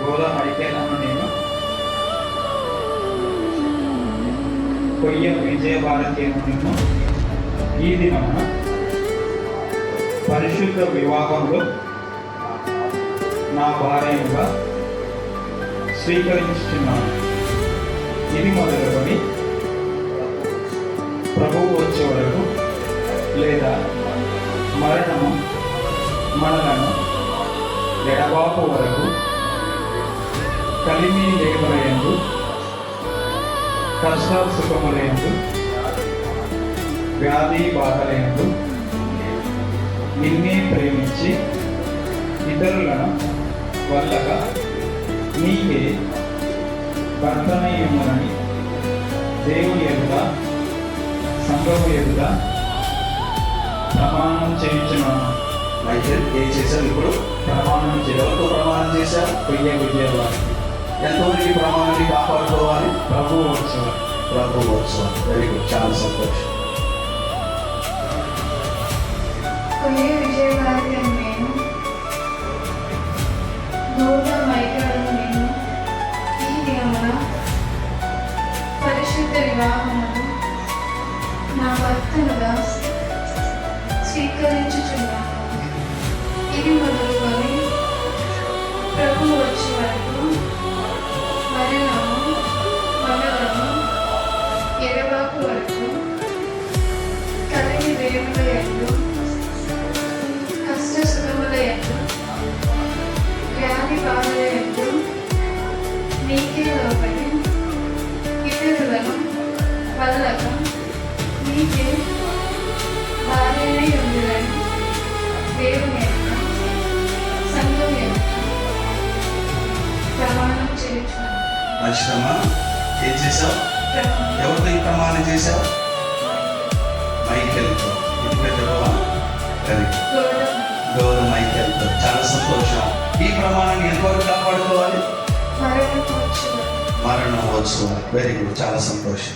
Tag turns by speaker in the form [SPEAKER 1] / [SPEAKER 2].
[SPEAKER 1] గోల మైకేలను నేను కొయ్య విజయభారతిను నేను ఈ దినమున పరిశుద్ధ వివాహంలో నా భార్యగా స్వీకరించుచున్నాను. ఇది మొదలుకొని ప్రభువు వచ్చే వరకు లేదా మరణము మనలను ఎడబాపు వరకు కలిమి లేఖలయందు కష్ట సుఖములందు వ్యాధి బాధలందు నిన్నే ప్రేమించి ఇతరులను వల్లగా నీకే భర్తనయ్యున్నదని దేవుని ఎదుట సంఘము ఎదుట ప్రమాణం చేయించున్నాను.
[SPEAKER 2] అయితే ఏం చేశావు ఇప్పుడు?
[SPEAKER 1] ప్రమాణం
[SPEAKER 2] ఎవరితో ప్రమాణం చేశావు?
[SPEAKER 1] కొయ్య విజయవాడ
[SPEAKER 2] ఎంతవరకు ఈ ప్రమాణాన్ని కాపాడుకోవాలి?
[SPEAKER 1] ప్రభువు వచ్చేవారు.
[SPEAKER 2] ప్రభు వచ్చేవారు. వెరీ గుడ్, చాలా సంతోషం.
[SPEAKER 3] కొయ్య విజయవాడ నేను గోడ మైకేలను నేను ఈ దినమున పరిశుద్ధ వివాహమును నా భర్తనుగా స్వీకరించుచున్నాను. ఇది మొదలుకొని ప్రభు వచ్చే వరకు మరణము మనలను ఎడబాపు వరకు కలిగి వేముల ఎందు కష్ట సుఖముల ఎందు వ్యాధి బాధల ఎందు నీకే లోబడి ఇతరులను వల్లక నీకే భార్యనై ఉందని దేవుని యొక్క సంఘం యొక్క ప్రమాణం చేయుచున్నాను.
[SPEAKER 2] మంచిదమ్మా. ఏం చేశావు? ఎవరితో ఈ ప్రమాణం చేశావు? మైకేల్తో. ఇప్పుడు చెప్పవా? Very good. గౌరవ మైకేల్తో. చాలా సంతోషం. ఈ ప్రమాణాన్ని ఎంతవరకు కాపాడుకోవాలి?
[SPEAKER 3] మరణం వచ్చి
[SPEAKER 2] మరణం వచ్చేవారు. వెరీ గుడ్, చాలా సంతోషం.